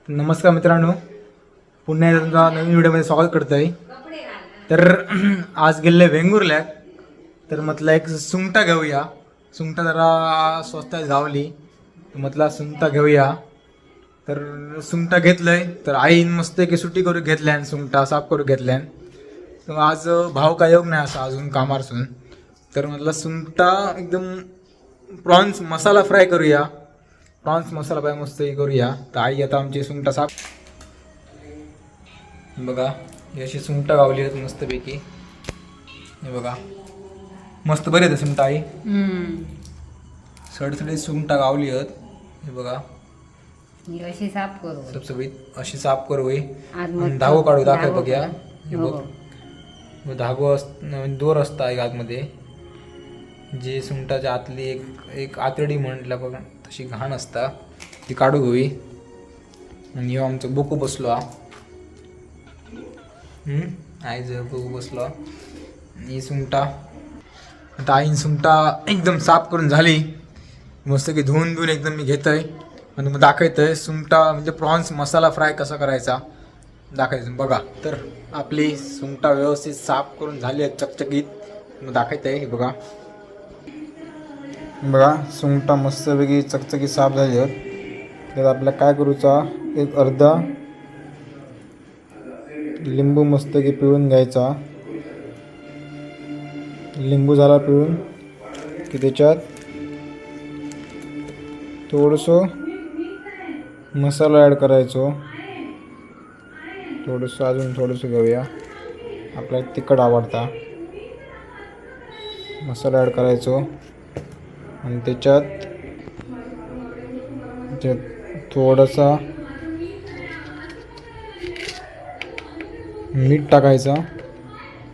नमस्कार मित्रांनो, पुन्हा एकदा तुमचा नवीन व्हिडिओमध्ये स्वागत करतो आहे. तर आज गेले वेंगुर्ल्यात, तर म्हटलं एक सुंगटा घेऊया. सुंगटा जरा स्वस्त आहेत गावली, तर म्हटलं सुंगटा घेऊया. तर सुंगटा घेतलंय, तर आईन मस्त की सुट्टी करून घेतल्यान, सुंगटा साफ करून घेतल्यान. तर आज भाव काय योग नाही असा अजून कामारसून. तर म्हटलं सुंगटा एकदम प्रॉन्स मसाला फ्राय करूया. प्रॉन्स मसाला फ्राय मस्त हे करूया. तर आई आता आमची सुंगटा साफ बघा, ही अशी सुंगटा गावली आहेत मस्तपैकी. हे बघा मस्त बरे आहेत सुंगटा आई. सडसडीत सुंगटा गावली आहेत. हे बघा अशी साफ करू सबसबीत अशी साफ करू होई. आज मस्त धागो काढू दाखव धागो बघूया. काढू. हे हो. बघ धागो दोर असता एक आतमध्ये, जी सुंगटाच्या आतली एक आतडी म्हटलं बघा तशी घाण असता, ती काढू होई. आणि ह्यो आमचं बोकू बसलो हा. आई जर बोकू बसलो. ही सुंगटा आता आईन सुंगटा एकदम साफ करून झाली, मस्त की धुवून एकदम मी घेतोय आणि मग दाखवतोय सुंगटा म्हणजे प्रॉन्स मसाला फ्राय कसा करायचा दाखवायचं. बघा तर आपली सुंगटा व्यवस्थित साफ करून झाली आहे चकचकीत. मग दाखवतोय हे बघा. बघा सुंगटा मस्तपैकी चकचकीत साफ झाली आहेत. तर आपल्याला काय करूचा, एक अर्धा लिंबू मस्त की पिळून घ्यायचा. लिंबू झाला पिळून की त्याच्यात थोडंसं मसाला ॲड करायचो. थोडंसं अजून थोडंसं घेऊया, आपल्याला तिखट आवडता. मसाला ॲड करायचो आणि त्याच्यात थोडासा मीठ टाकायचा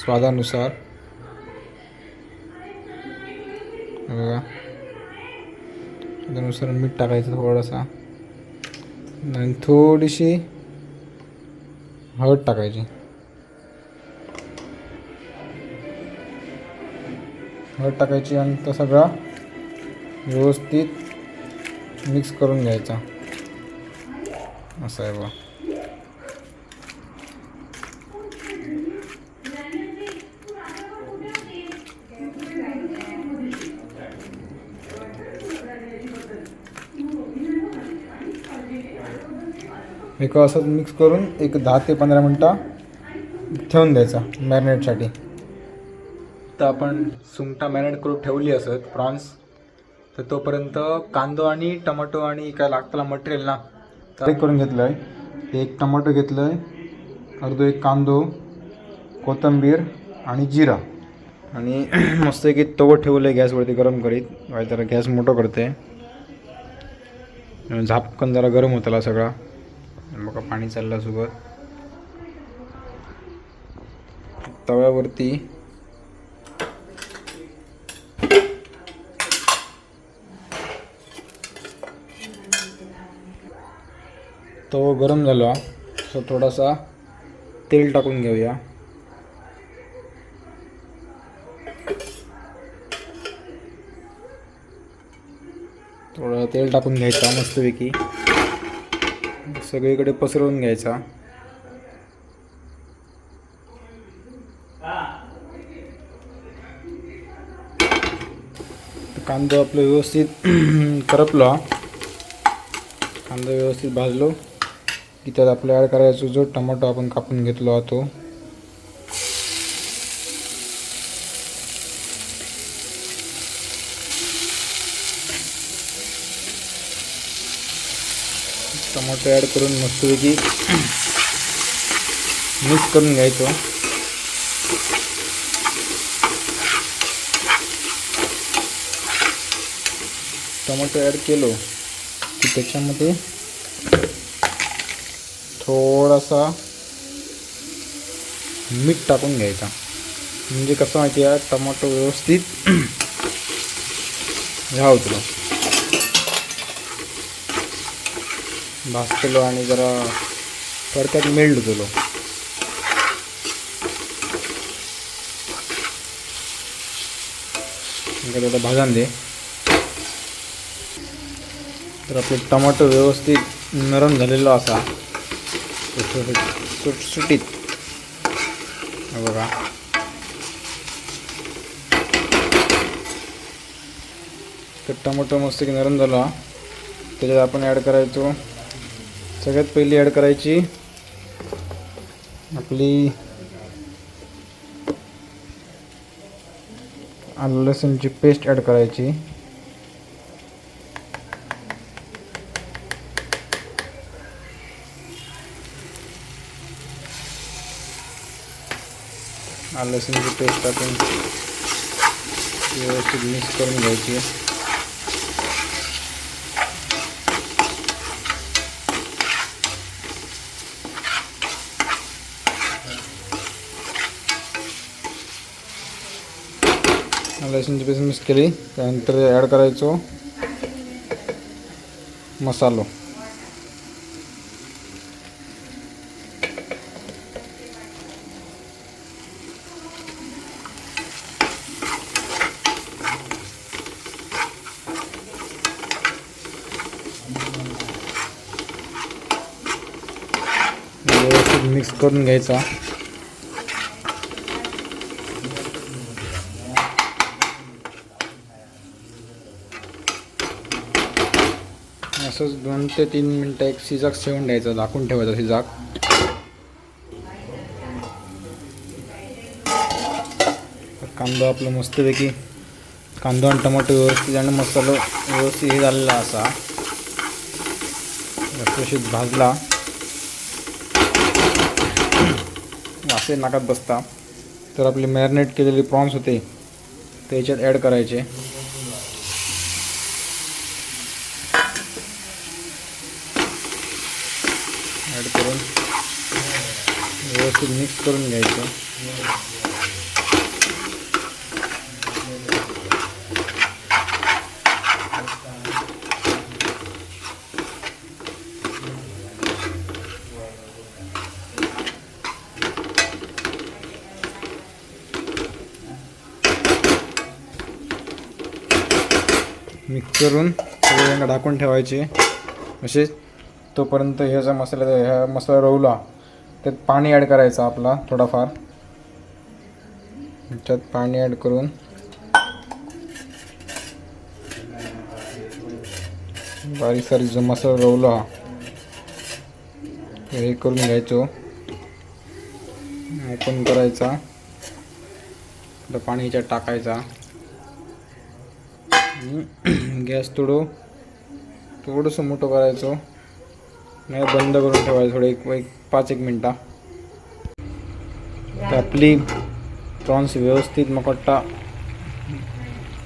स्वादानुसार. बघा स्वादानुसार मीठ टाकायचं थोडासा आणि थोडीशी हळद टाकायची. हळद टाकायची आणि तो सगळा व्यवस्थित मिक्स करून घ्यायचा. असं आहे बघा. एक असंच मिक्स करून एक 10 ते 15 मिनटं ठेवून द्यायचा मॅरिनेटसाठी. तर आपण सुंगटा मॅरिनेट करून ठेवली असत प्रॉन्स. तर तोपर्यंत कांदो आणि टमाटो आणि काय लागताला मटेरियल ना ते करून घेतलं आहे. एक टमाटो घेतलं आहे, अर्धो एक कांदो, कोथिंबीर आणि जिरा आणि मस्त की तवं ठेवलं आहे गॅसवरती गरम करीत. जरा गॅस मोठं करते, झापकन जरा गरम होताला सगळा. बघा पाणी चाललं सोबत. तव्यावरती तवा गरम झाला तर थोडासा तेल टाकून घेऊया. थोडं तेल टाकून घ्यायचा मस्तपैकी, सगळीकडे पसरवून घ्यायचा. कांदा आपलं व्यवस्थित करपला, कांदा व्यवस्थित भाजलो की त्यात आपल्याला ॲड करायचो जो टमाटो आपण कापून घेतलो तो. टमाटो ॲड करून मस्तपैकी मिक्स करून घ्यायचं. टमाटो ॲड केलो की त्याच्यामध्ये थोडासा मीठ टाकून घ्यायचा. म्हणजे कसं माहिती आहे, टमाटो व्यवस्थित ह्या होतो भाजलेलो आणि जरा तडक्यात मेल्ट होतो. आता भाजान दे. तर तर आपले टमाटो व्यवस्थित नरम झालेलो असा सुटसुटीत बघा. तर टमाटो मस्त की नरम झाला. त्याच्यात आपण ॲड करायचो, सगळ्यात पहिली ॲड करायची आपली आलं लसूणची पेस्ट ॲड करायची. आलं लसूणची पेस्ट टाकून व्यवस्थित मिक्स करून घ्यायची. लसूणची पेस्ट मिक्स केली. त्यानंतर ॲड करायचो मसालो. व्यवस्थित मिक्स करून घ्यायचा. असंच 2 ते 3 मिनटं एक शिजाक ठेवून द्यायचा, झाकून ठेवायचा शिजाक. कांदा आपलं मस्तपैकी कांदा आणि टमाटो व्यवस्थित आणि मसाला व्यवस्थित हे झालेला असा व्यवस्थित भाजला. वासे नाकात बसता. तर आपले मॅरिनेट केलेले प्रॉन्स होते ते याच्यात ॲड करायचे. ॲड करून व्यवस्थित मिक्स करून घ्यायचं. मिक्स करून सगळ्यांना ढाकून ठेवायचे. असेच तोपर्यंत ह्याचा मसाला रवला. त्यात पाणी ॲड करायचं आपला थोडाफार. त्यात पाणी ॲड करून बारीक सारीक जो मसाला रवला हे करून घ्यायचो. ओपन करायचा, पाणी ह्याच्यात टाकायचा. गॅस थोडंसं मोठं करायचो, नाही बंद करून ठेवायचं थोडं एक 5-1 मिनटं. तर आपली प्रॉन्स व्यवस्थित मकोट्टा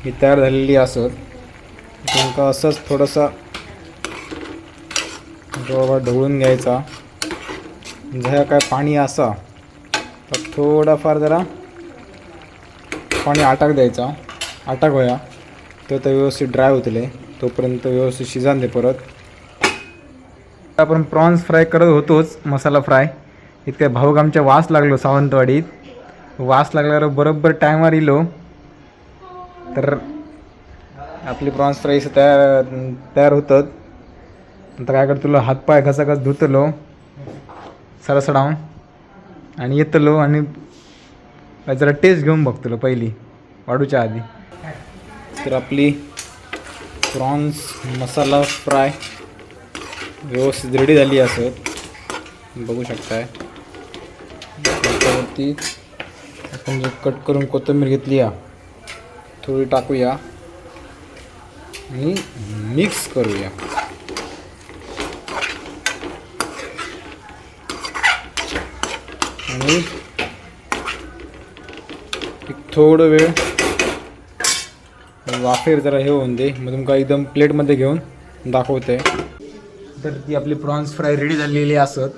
ही तयार झालेली असत. तुमका असंच थोडंसं जवळ ढवळून घ्यायचा. जर काय पाणी असा तर थोडाफार जरा पाणी आटाक द्यायचा. आटाक होया तर ते व्यवस्थित ड्राय होतले. तोपर्यंत व्यवस्थित शिजान दे. परत आपण प्रॉन्स फ्राय करत होतोच, मसाला फ्राय. इतक्या भाऊक आमच्या वास लागलो सावंतवाडीत. वास लागल्यावर बरोबर टायमार इलो. तर आपली प्रॉन्स फ्राय तयार होतात. आता काय करतो, तुला हातपाय घसाघस धुतलो सरसडावून आणि येतलो आणि जरा टेस्ट घेऊन बघतलो पहिली वाढूच्या आधी. तर आपली प्रॉन्स मसाला फ्राय व्यवस्थित रेडी झाली असत, बघू शकताय. त्याच्यावरती आपण जो कट करून कोथिंबीर घेतली थोडी टाकूया आणि मिक्स करूया. आणि एक थोडं वेळ वाफेर जरा हे होऊन दे, मग तुमका एकदम प्लेटमध्ये घेऊन दाखवते. तर ती आपली प्रॉन्स फ्राय रेडी झालेली असत.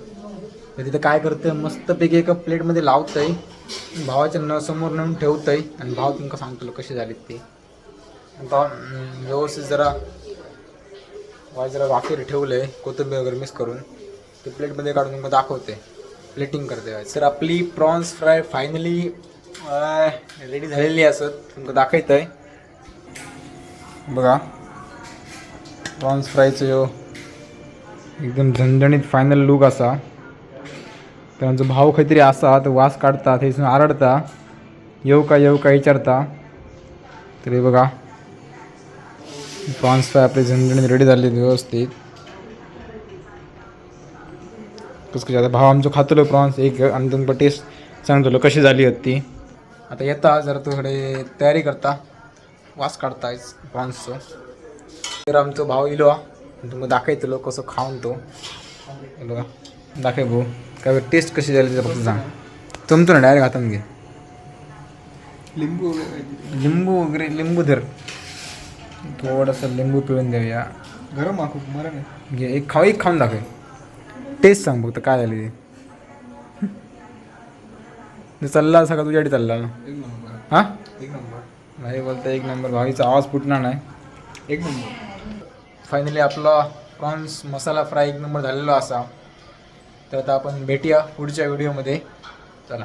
तर तिथं काय करतं, मस्तपैकी एका प्लेटमध्ये लावतंय, भावाच्या समोर नेऊन ठेवतंय आणि भाव तुमका सांगतो कशी झालीत ती. आता व्यवस्थित जरा वाफेर ठेवलंय कोथिंबीर वगैरे मिक्स करून. ते प्लेटमध्ये काढून तुमका दाखवते, प्लेटिंग करते. सर आपली प्रॉन्स फ्राय फायनली रेडी झालेली असत, तुमका दाखवत आहे बघा. प्रॉन्स फ्रायचं यो एकदम झणझणीत फायनल लूक असा. तर आमचो भाव काहीतरी असा तर वास काढता थंयसून आरडता येऊ का विचारता. तर हे बघा प्रॉन्स फ्राय आपले झणझणीत रेडी झाले व्यवस्थित. कसं आता भाव आमचं खातलो प्रॉन्स एक आणि दोन टेस्ट सांगतलो कशी झाली होती. आता येता जरा थोडे तयारी करता वास काढतायच प्रॉन्सचं. तर आमचो भाव इलो तुम्हाला दाखवतलो कसं खाऊन तो बघा दाखव भाऊ काय टेस्ट कशी झाली ते फक्त सांग. तुमचं ना डायरेक्ट हातानं घे. लिंबू धर थोडंसं लिंबू पिळून देऊया. गरम आखू मरा नाही घे एक खाऊन दाखव. टेस्ट सांग फक्त काय झाली ते चालला सगळं तुझ्याकडे चालला ना. एक नंबर हां एक नंबर नाही बोलता एक नंबर. भावीचा आवाज फुटणार नाही. एक नंबर. फायनली आपला प्रॉन्स मसाला फ्राय एक नंबर झालेला असा. तर आता आपण भेटूया पुढच्या व्हिडिओमध्ये. चला.